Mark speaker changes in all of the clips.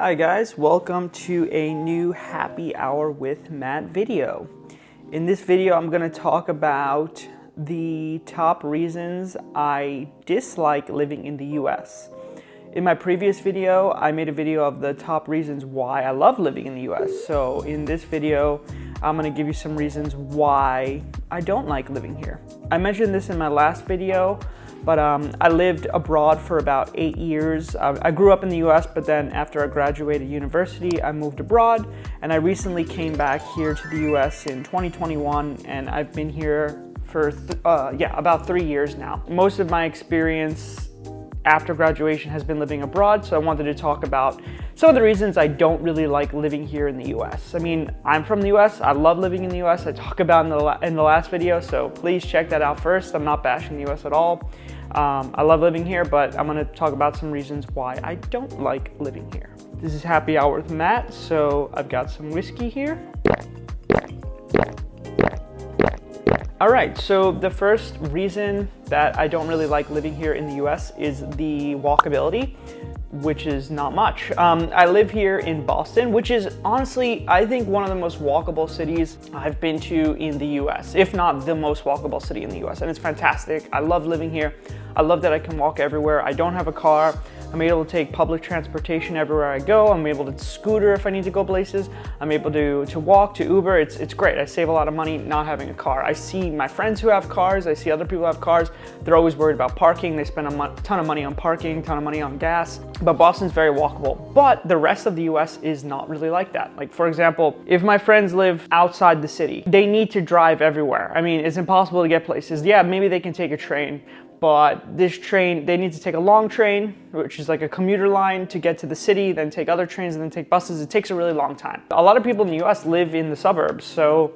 Speaker 1: Hi guys, welcome to a new happy hour with Matt video. In this video, I'm going to talk about the top reasons I dislike living in the US. In my previous video, I made a video of the top reasons why I love living in the US. So in this video, I'm going to give you some reasons why I don't like living here. I mentioned this in my last video, but I lived abroad for about 8 years. I grew up in the US, but then after I graduated university, I moved abroad, and I recently came back here to the US in 2021, and I've been here for about 3 years now. Most of my experience after graduation has been living abroad, so I wanted to talk about some of the reasons I don't really like living here in the US. I mean, I'm from the US, I love living in the US, I talk about in the last video, so please check that out first. I'm not bashing the US at all. I love living here, but I'm gonna talk about some reasons why I don't like living here. This is Happy Hour with Matt, so I've got some whiskey here. All right, so the first reason that I don't really like living here in the US is the walkability, which is not much. I live here in Boston, which is honestly, I think, one of the most walkable cities I've been to in the US, if not the most walkable city in the US, and it's fantastic. I love living here. I love that I can walk everywhere. I don't have a car. I'm able to take public transportation everywhere I go. I'm able to scooter if I need to go places. I'm able to walk, to Uber. It's great. I save a lot of money not having a car. I see my friends who have cars. I see other people who have cars. They're always worried about parking. They spend a ton of money on parking, ton of money on gas. But Boston's very walkable. But the rest of the US is not really like that. Like, for example, if my friends live outside the city, they need to drive everywhere. I mean, it's impossible to get places. Yeah, maybe they can take a train, but this train, they need to take a long train, which is like a commuter line to get to the city, then take other trains, and then take buses. It takes a really long time. A lot of people in the US live in the suburbs, so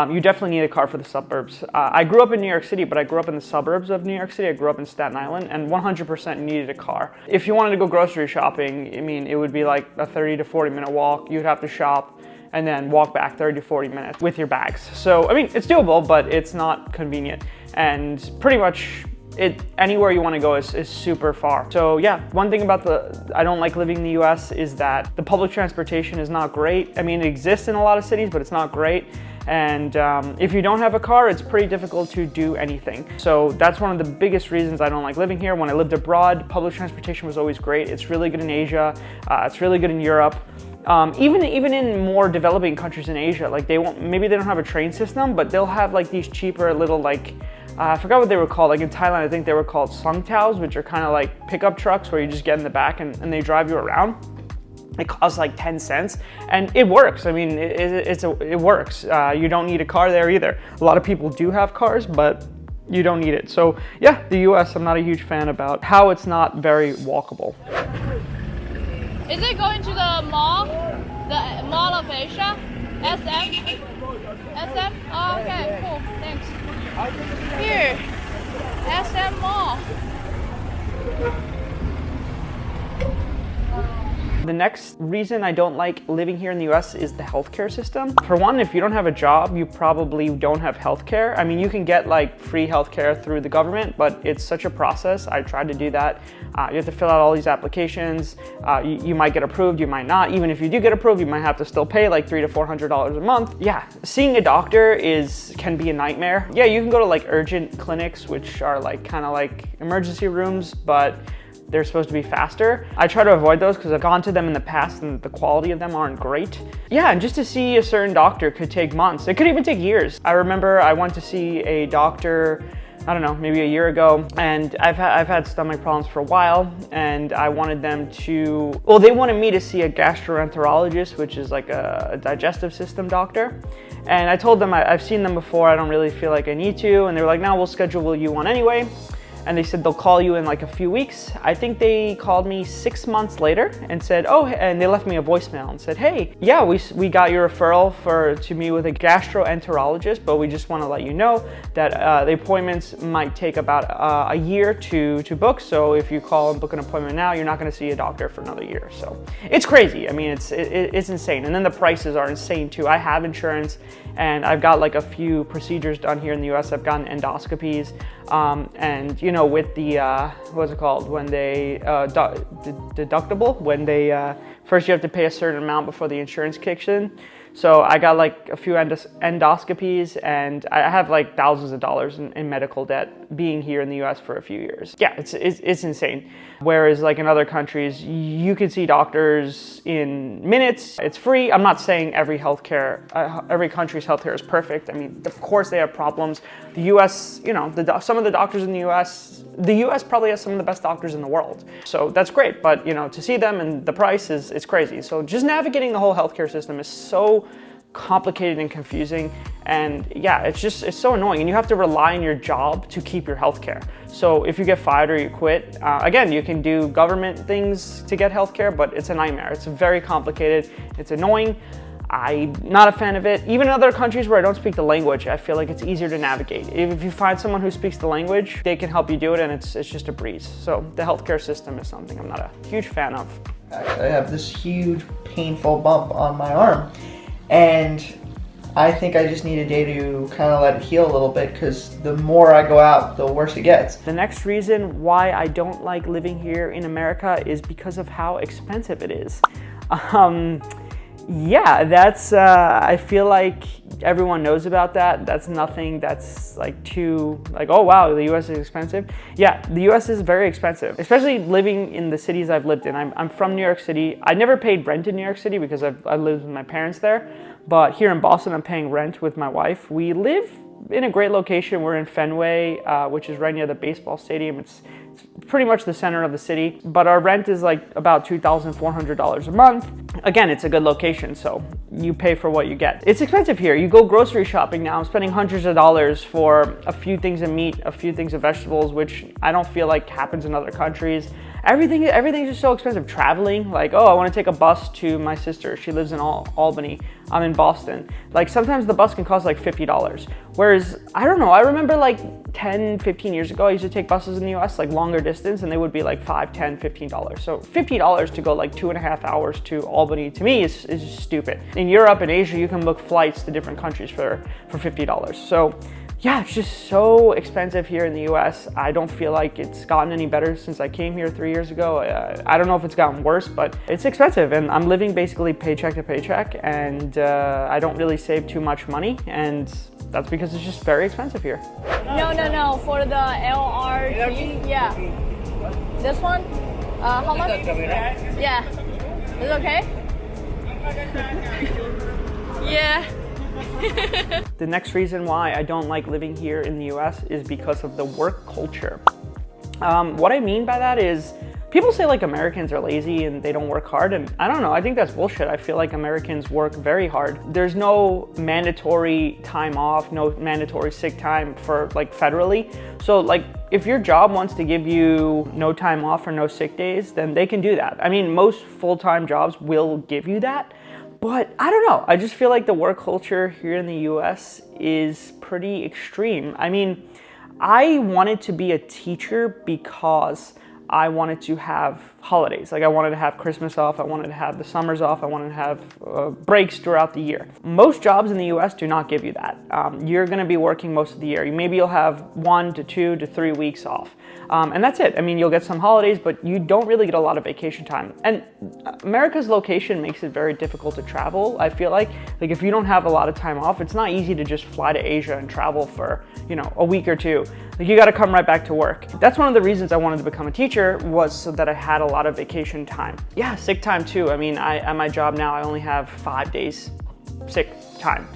Speaker 1: you definitely need a car for the suburbs. I grew up in New York City, but I grew up in the suburbs of New York City. I grew up in Staten Island, and 100% needed a car. If you wanted to go grocery shopping, I mean, it would be like a 30 to 40 minute walk. You'd have to shop and then walk back 30 to 40 minutes with your bags. So, I mean, it's doable, but it's not convenient. And pretty much, anywhere you want to go is super far. So yeah, one thing about I don't like living in the US is that the public transportation is not great. I mean, it exists in a lot of cities, but it's not great. And if you don't have a car, it's pretty difficult to do anything. So that's one of the biggest reasons I don't like living here. When I lived abroad, public transportation was always great. It's really good in Asia. It's really good in Europe. Even in more developing countries in Asia, like maybe they don't have a train system, but they'll have like these cheaper little I forgot what they were called. Like in Thailand, I think they were called sungtaos, which are kind of like pickup trucks where you just get in the back and they drive you around. It costs like 10 cents and it works. I mean, it works. You don't need a car there either. A lot of people do have cars, but you don't need it. So yeah, the US, I'm not a huge fan about how it's not very walkable.
Speaker 2: Is it going to the mall? The Mall of Asia? SM? SM? Oh, okay, cool, thanks. Here, SM Mall.
Speaker 1: The next reason I don't like living here in the US is the healthcare system. For one, if you don't have a job, you probably don't have healthcare. I mean, you can get like free healthcare through the government, but it's such a process. I tried to do that. You have to fill out all these applications. You might get approved, you might not. Even if you do get approved, you might have to still pay like $300 to $400 a month. Yeah, seeing a doctor can be a nightmare. Yeah, you can go to like urgent clinics, which are like kind of like emergency rooms, but they're supposed to be faster. I try to avoid those because I've gone to them in the past and the quality of them aren't great. Yeah, and just to see a certain doctor could take months. It could even take years. I remember I went to see a doctor, I don't know, maybe a year ago, and I've had stomach problems for a while, and I wanted them they wanted me to see a gastroenterologist, which is like a digestive system doctor. And I told them I've seen them before, I don't really feel like I need to, and they were like, no, we'll schedule you one anyway. And they said they'll call you in like a few weeks. I think they called me 6 months later and said, and they left me a voicemail and said, hey, yeah, we got your referral to meet with a gastroenterologist, but we just want to let you know that the appointments might take about a year to book. So if you call and book an appointment now, you're not going to see a doctor for another year. So it's crazy. I mean, it's insane. And then the prices are insane too. I have insurance and I've got like a few procedures done here in the US. I've gotten endoscopies. And you know, with the what's it called when they deductible, when they First, you have to pay a certain amount before the insurance kicks in. So I got like a few endoscopies, and I have like thousands of dollars in medical debt being here in the US for a few years. Yeah, it's insane. Whereas like in other countries, you can see doctors in minutes. It's free. I'm not saying every country's healthcare is perfect. I mean, of course they have problems. The US, you know, some of the doctors in the US probably has some of the best doctors in the world. So that's great, but you know, to see them and the price is crazy. So just navigating the whole healthcare system is so complicated and confusing, and yeah, it's so annoying, and you have to rely on your job to keep your healthcare. So if you get fired or you quit, again, you can do government things to get healthcare, but it's a nightmare. It's very complicated. It's annoying. I'm not a fan of it. Even in other countries where I don't speak the language, I feel like it's easier to navigate. If you find someone who speaks the language, they can help you do it, and it's just a breeze. So the healthcare system is something I'm not a huge fan of.
Speaker 3: Actually, I have this huge painful bump on my arm, and I think I just need a day to kind of let it heal a little bit, because the more I go out, the worse it gets.
Speaker 1: The next reason why I don't like living here in America is because of how expensive it is. Yeah, that's, I feel like everyone knows about that. That's nothing that's like too, like, oh wow, the US is expensive. Yeah, the US is very expensive, especially living in the cities I've lived in. I'm from New York City. I never paid rent in New York City because I lived with my parents there. But here in Boston, I'm paying rent with my wife. We live in a great location. We're in Fenway, which is right near the baseball stadium. It's pretty much the center of the city, but our rent is like about $2,400 a month. Again, it's a good location, so you pay for what you get. It's expensive here. You go grocery shopping now, I'm spending hundreds of dollars for a few things of meat, a few things of vegetables, which I don't feel like happens in other countries. Everything's just so expensive. Traveling, like, oh, I want to take a bus to my sister. She lives in Albany. I'm in Boston. Like, sometimes the bus can cost like $50. Whereas, I don't know, I remember like 10, 15 years ago, I used to take buses in the US, like longer distance, and they would be like $5, $10, $15. So $50 to go like 2.5 hours to Albany, to me, is just stupid. In Europe and Asia, you can book flights to different countries for $50. So yeah, it's just so expensive here in the US. I don't feel like it's gotten any better since I came here 3 years ago. I don't know if it's gotten worse, but it's expensive, and I'm living basically paycheck to paycheck, and I don't really save too much money, and that's because it's just very expensive here.
Speaker 2: No, for the LRT, yeah. This one? How much? Yeah. Is it okay? Yeah.
Speaker 1: The next reason why I don't like living here in the US is because of the work culture. What I mean by that is, people say like Americans are lazy and they don't work hard, and I don't know, I think that's bullshit. I feel like Americans work very hard. There's no mandatory time off, no mandatory sick time for like federally. So like if your job wants to give you no time off or no sick days, then they can do that. I mean, most full-time jobs will give you that. But I don't know, I just feel like the work culture here in the US is pretty extreme. I mean, I wanted to be a teacher because I wanted to have holidays. Like, I wanted to have Christmas off, I wanted to have the summers off, I wanted to have breaks throughout the year. Most jobs in the US do not give you that. You're gonna be working most of the year. Maybe you'll have 1 to 2 to 3 weeks off. And that's it. I mean, you'll get some holidays, but you don't really get a lot of vacation time. And America's location makes it very difficult to travel, I feel like. Like, if you don't have a lot of time off, it's not easy to just fly to Asia and travel for, you know, a week or two. Like, you gotta come right back to work. That's one of the reasons I wanted to become a teacher, was so that I had a lot of vacation time. Yeah, sick time too. I mean, at my job now, I only have 5 days sick time,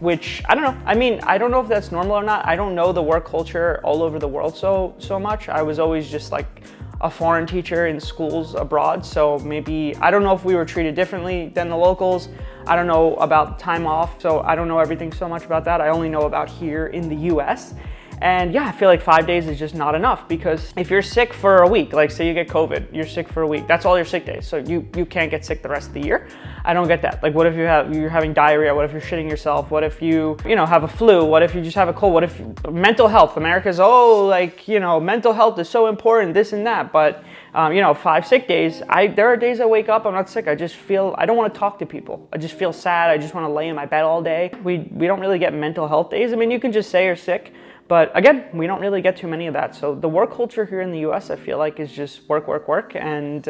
Speaker 1: which I don't know. I mean, I don't know if that's normal or not. I don't know the work culture all over the world so much. I was always just like a foreign teacher in schools abroad, so maybe, I don't know if we were treated differently than the locals. I don't know about time off, so I don't know everything so much about that. I only know about here in the US. And yeah, I feel like 5 days is just not enough, because if you're sick for a week, like say you get COVID, you're sick for a week, that's all your sick days. So you can't get sick the rest of the year. I don't get that. Like, what if you're having diarrhea? What if you're shitting yourself? What if you have a flu? What if you just have a cold? What if mental health? America's, mental health is so important, this and that. But 5 sick days, there are days I wake up, I'm not sick. I just feel, I don't want to talk to people. I just feel sad. I just want to lay in my bed all day. We don't really get mental health days. I mean, you can just say you're sick. But again, we don't really get too many of that. So the work culture here in the US, I feel like, is just work, work, work. And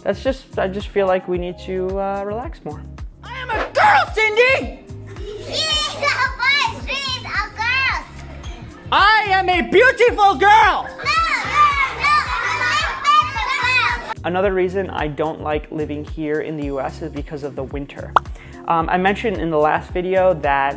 Speaker 1: I just feel like we need to relax more.
Speaker 3: I am a girl, Cindy!
Speaker 4: She's a boy, she's a girl.
Speaker 3: I am a beautiful girl!
Speaker 1: Another reason I don't like living here in the US is because of the winter. I mentioned in the last video that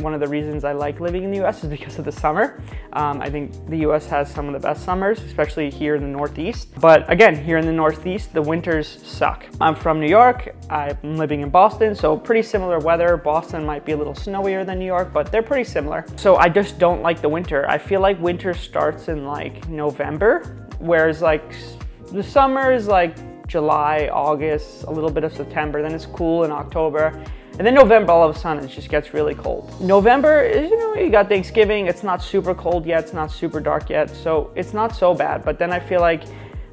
Speaker 1: one of the reasons I like living in the US is because of the summer. I think the US has some of the best summers, especially here in the Northeast. But again, here in the Northeast, the winters suck. I'm from New York, I'm living in Boston, so pretty similar weather. Boston might be a little snowier than New York, but they're pretty similar. So I just don't like the winter. I feel like winter starts in like November, whereas like the summer is like July, August, a little bit of September, then it's cool in October. And then November, all of a sudden, it just gets really cold. November is, you got Thanksgiving, it's not super cold yet, it's not super dark yet, so it's not so bad. But then I feel like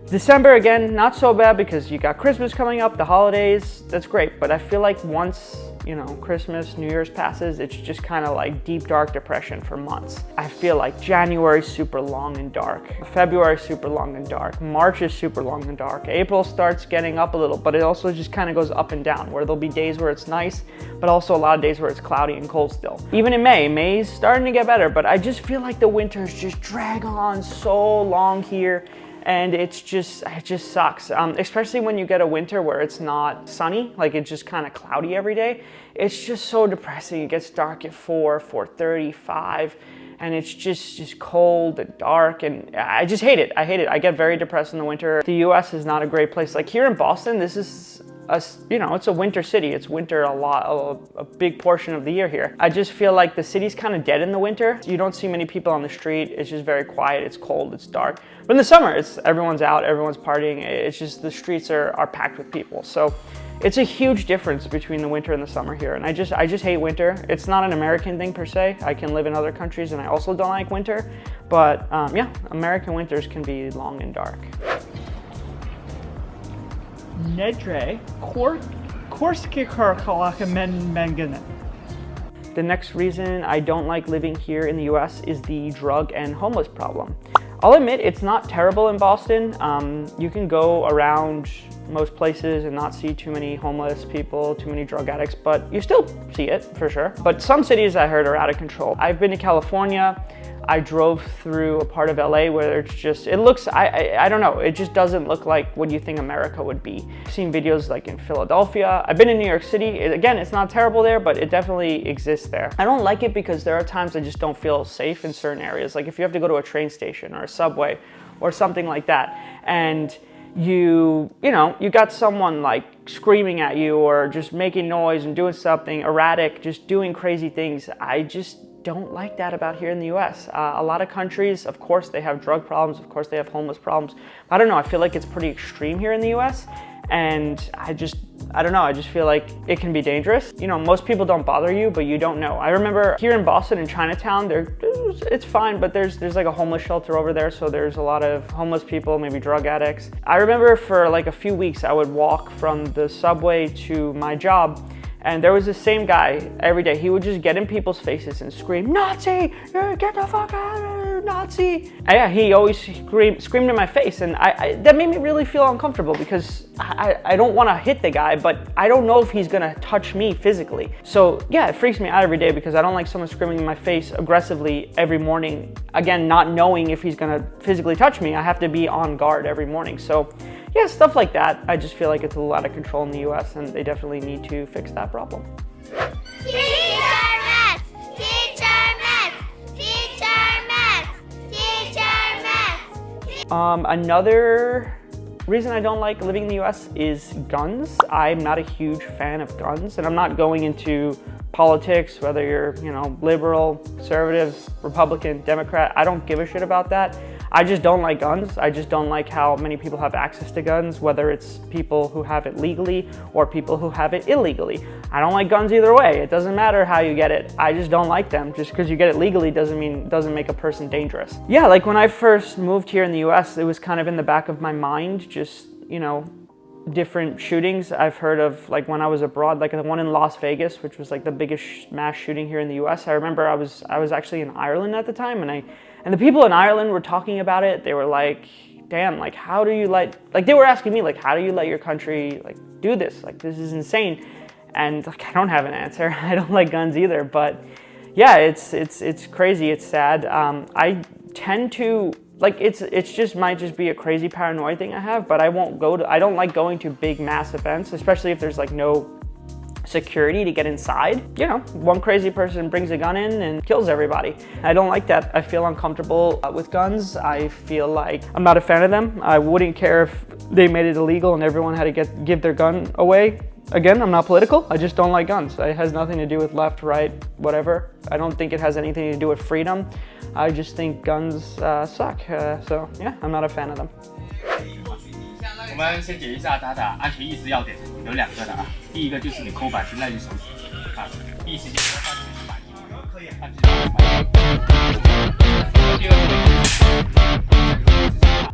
Speaker 1: December, again, not so bad because you got Christmas coming up, the holidays, that's great. But I feel like once, Christmas, New Year's passes, it's just kind of like deep, dark depression for months. I feel like January's super long and dark. February's super long and dark. March is super long and dark. April starts getting up a little, but it also just kind of goes up and down, where there'll be days where it's nice, but also a lot of days where it's cloudy and cold still. Even in May's starting to get better, but I just feel like the winters just drag on so long here. And it just sucks, especially when you get a winter where it's not sunny, like it's just kind of cloudy every day. It's just so depressing. It gets dark at 4:30, 5, and it's just cold and dark, and I just hate it. I hate it. I get very depressed in the winter. The US is not a great place. Like here in Boston, this is it's a winter city. It's winter a big portion of the year here. I just feel like the city's kind of dead in the winter. You don't see many people on the street. It's just very quiet. It's cold. It's dark. But in the summer, everyone's out. Everyone's partying. It's just the streets are packed with people. So it's a huge difference between the winter and the summer here. And I just hate winter. It's not an American thing per se. I can live in other countries and I also don't like winter. But yeah, American winters can be long and dark.
Speaker 5: Nedre Korskikerkalakamen.
Speaker 1: The next reason I don't like living here in the US is the drug and homeless problem. I'll admit it's not terrible in Boston. You can go around most places and not see too many homeless people, too many drug addicts, but you still see it for sure. But some cities I heard are out of control. I've been to California. I drove through a part of LA where it looks, I don't know, it just doesn't look like what you think America would be. I've seen videos like in Philadelphia. I've been in New York City. Again, it's not terrible there, but it definitely exists there. I don't like it because there are times I just don't feel safe in certain areas. Like if you have to go to a train station or a subway or something like that, and you got someone like screaming at you or just making noise and doing something erratic, just doing crazy things. I just don't like that about here in the US. A lot of countries, of course, they have drug problems, of course, they have homeless problems. I don't know, I feel like it's pretty extreme here in the US, and I don't know, I just feel like it can be dangerous. Most people don't bother you, but you don't know. I remember here in Boston, in Chinatown, it's fine, but there's like a homeless shelter over there, so there's a lot of homeless people, maybe drug addicts. I remember for like a few weeks, I would walk from the subway to my job, and there was the same guy every day. He would just get in people's faces and scream, "Nazi! Get the fuck out of here, Nazi!" And yeah, he always screamed in my face, and that made me really feel uncomfortable because I don't want to hit the guy, but I don't know if he's gonna touch me physically. So yeah, it freaks me out every day because I don't like someone screaming in my face aggressively every morning. Again, not knowing if he's gonna physically touch me, I have to be on guard every morning. So yeah, stuff like that. I just feel like it's a little out of control in the US, and they definitely need to fix that problem.
Speaker 4: Teacher Matt! Teacher Matt! Teacher Matt! Teacher Matt!
Speaker 1: Another reason I don't like living in the US is guns. I'm not a huge fan of guns, and I'm not going into politics, whether you're, liberal, conservative, Republican, Democrat. I don't give a shit about that. I just don't like guns. I just don't like how many people have access to guns, whether it's people who have it legally or people who have it illegally. I don't like guns either way. It doesn't matter how you get it. I just don't like them. Just because you get it legally doesn't make a person dangerous. Yeah, like when I first moved here in the US, it was kind of in the back of my mind, just, different shootings I've heard of, like when I was abroad, like the one in Las Vegas, which was like the biggest mass shooting here in the US. I remember I was actually in Ireland at the time, and the people in Ireland were talking about it. They were like, damn, like how do you like they were asking me like, how do you let your country like do this? Like this is insane. And like I don't have an answer. I don't like guns either, but yeah, it's crazy, it's sad. I tend to like it's just might just be a crazy paranoid thing I have, but I don't like going to big mass events, especially if there's like no security to get inside. You know, one crazy person brings a gun in and kills everybody. I don't like that. I feel uncomfortable with guns. I feel like I'm not a fan of them. I wouldn't care if they made it illegal and everyone had to give their gun away. Again, I'm not political. I just don't like guns. It has nothing to do with left, right, whatever. I don't think it has anything to do with freedom. I just think guns suck. So yeah, I'm not a fan of them.
Speaker 6: 我们先解一下它的安全意识要点，有2个的啊。第一个就是你扣扳是耐力手指啊，第一时间放置是扳机，可以按制扳机。第二个。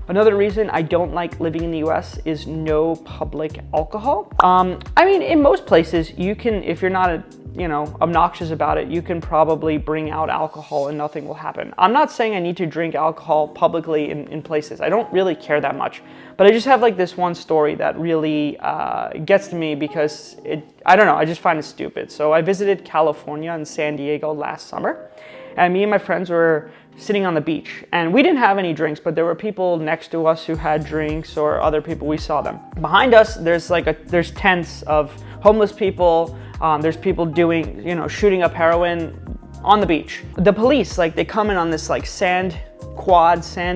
Speaker 1: Another reason I don't like living in the US is no public alcohol. I mean, in most places, you can, if you're not, obnoxious about it, you can probably bring out alcohol and nothing will happen. I'm not saying I need to drink alcohol publicly in places. I don't really care that much. But I just have like this one story that really gets to me because I don't know, I just find it stupid. So I visited California and San Diego last summer, and me and my friends were sitting on the beach, and we didn't have any drinks, but there were people next to us who had drinks, or other people, we saw them. Behind us, there's tents of homeless people. There's people doing, shooting up heroin on the beach. The police, like they come in on this like sand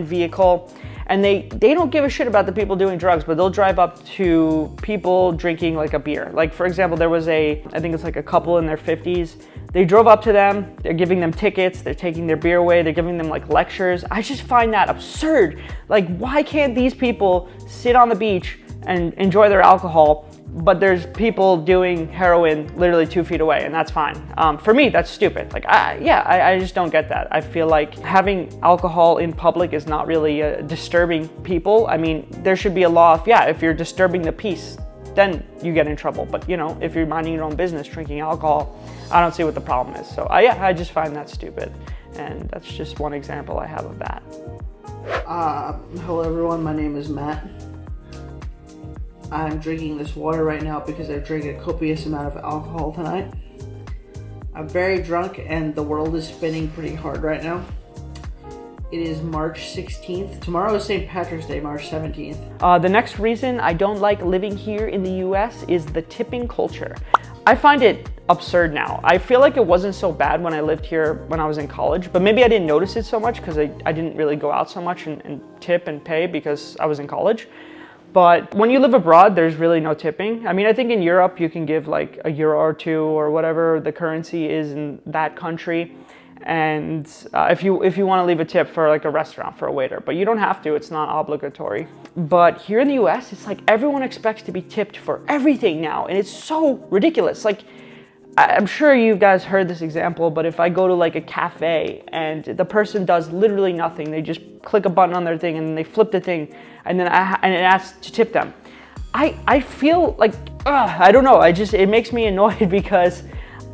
Speaker 1: vehicle, and they don't give a shit about the people doing drugs, but they'll drive up to people drinking like a beer. Like for example, there was I think it's like a couple in their 50s. They drove up to them, they're giving them tickets, they're taking their beer away, they're giving them like lectures. I just find that absurd. Like why can't these people sit on the beach and enjoy their alcohol, but there's people doing heroin literally 2 feet away, and that's fine. For me, that's stupid. Like, I just don't get that. I feel like having alcohol in public is not really disturbing people. I mean, there should be a law of, if you're disturbing the peace, then you get in trouble. But if you're minding your own business, drinking alcohol, I don't see what the problem is. So I just find that stupid. And that's just one example I have of that.
Speaker 3: Hello everyone, my name is Matt. I'm drinking this water right now because I drank a copious amount of alcohol tonight. I'm very drunk and the world is spinning pretty hard right now. It is March 16th. Tomorrow is St. Patrick's Day, March 17th.
Speaker 1: The next reason I don't like living here in the US is the tipping culture. I find it absurd now. I feel like it wasn't so bad when I lived here when I was in college, but maybe I didn't notice it so much because I didn't really go out so much and tip and pay because I was in college. But when you live abroad, there's really no tipping. I mean, I think in Europe, you can give like €1 or 2 or whatever the currency is in that country. And if you want to leave a tip for like a restaurant for a waiter, but you don't have to, it's not obligatory. But here in the US, it's like everyone expects to be tipped for everything now. And it's so ridiculous. Like, I'm sure you guys heard this example, but if I go to like a cafe and the person does literally nothing, they just click a button on their thing and they flip the thing, and then it asks to tip them. I feel like, I don't know, it makes me annoyed because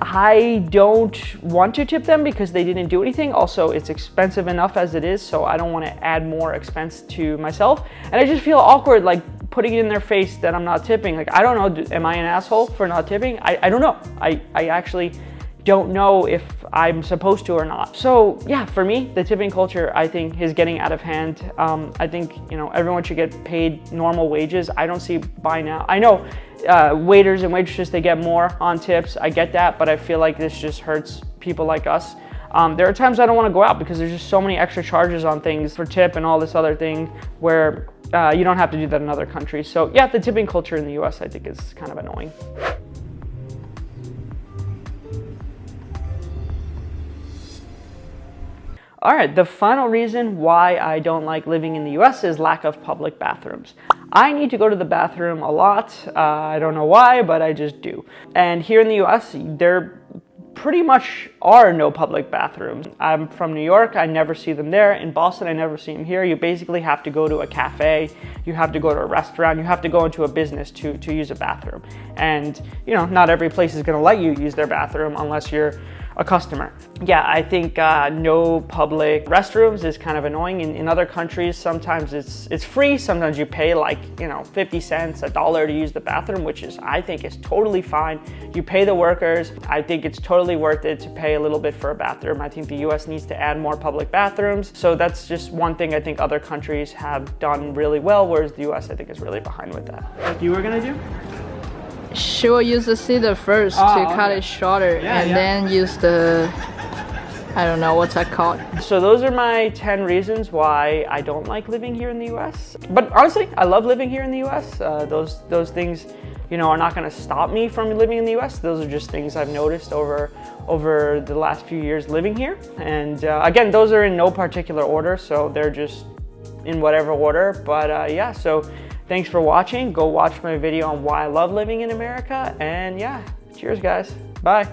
Speaker 1: I don't want to tip them because they didn't do anything. Also, it's expensive enough as it is, so I don't want to add more expense to myself. And I just feel awkward like putting it in their face that I'm not tipping. Like, I don't know, am I an asshole for not tipping? I don't know. I actually don't know if I'm supposed to or not. So yeah, for me, the tipping culture, I think, is getting out of hand. I think, everyone should get paid normal wages. I don't see by now. I know waiters and waitresses, they get more on tips. I get that, but I feel like this just hurts people like us. There are times I don't want to go out because there's just so many extra charges on things for tip and all this other thing where you don't have to do that in other countries. So yeah, the tipping culture in the US, I think, is kind of annoying. All right, the final reason why I don't like living in the US is lack of public bathrooms. I need to go to the bathroom a lot. I don't know why, but I just do. And here in the US, there pretty much are no public bathrooms. I'm from New York, I never see them there. In Boston, I never see them here. You basically have to go to a cafe, you have to go to a restaurant, you have to go into a business to use a bathroom. And not every place is gonna let you use their bathroom unless you're a customer. Yeah, I think no public restrooms is kind of annoying. In other countries, sometimes it's free. Sometimes you pay like, you know, 50 cents, $1 to use the bathroom, which is, I think, is totally fine. You pay the workers. I think it's totally worth it to pay a little bit for a bathroom. I think the US needs to add more public bathrooms. So that's just one thing I think other countries have done really well, whereas the US, I think, is really behind with that.
Speaker 5: What you were gonna do?
Speaker 2: She will use the scissor first to cut it shorter, and then use the, I don't know what's that called.
Speaker 1: So those are my 10 reasons why I don't like living here in the US. But honestly, I love living here in the US. Those things, you know, are not gonna stop me from living in the US. Those are just things I've noticed over the last few years living here. And again, those are in no particular order, so they're just in whatever order. But yeah, so thanks for watching. Go watch my video on why I love living in America. And yeah, cheers guys. Bye.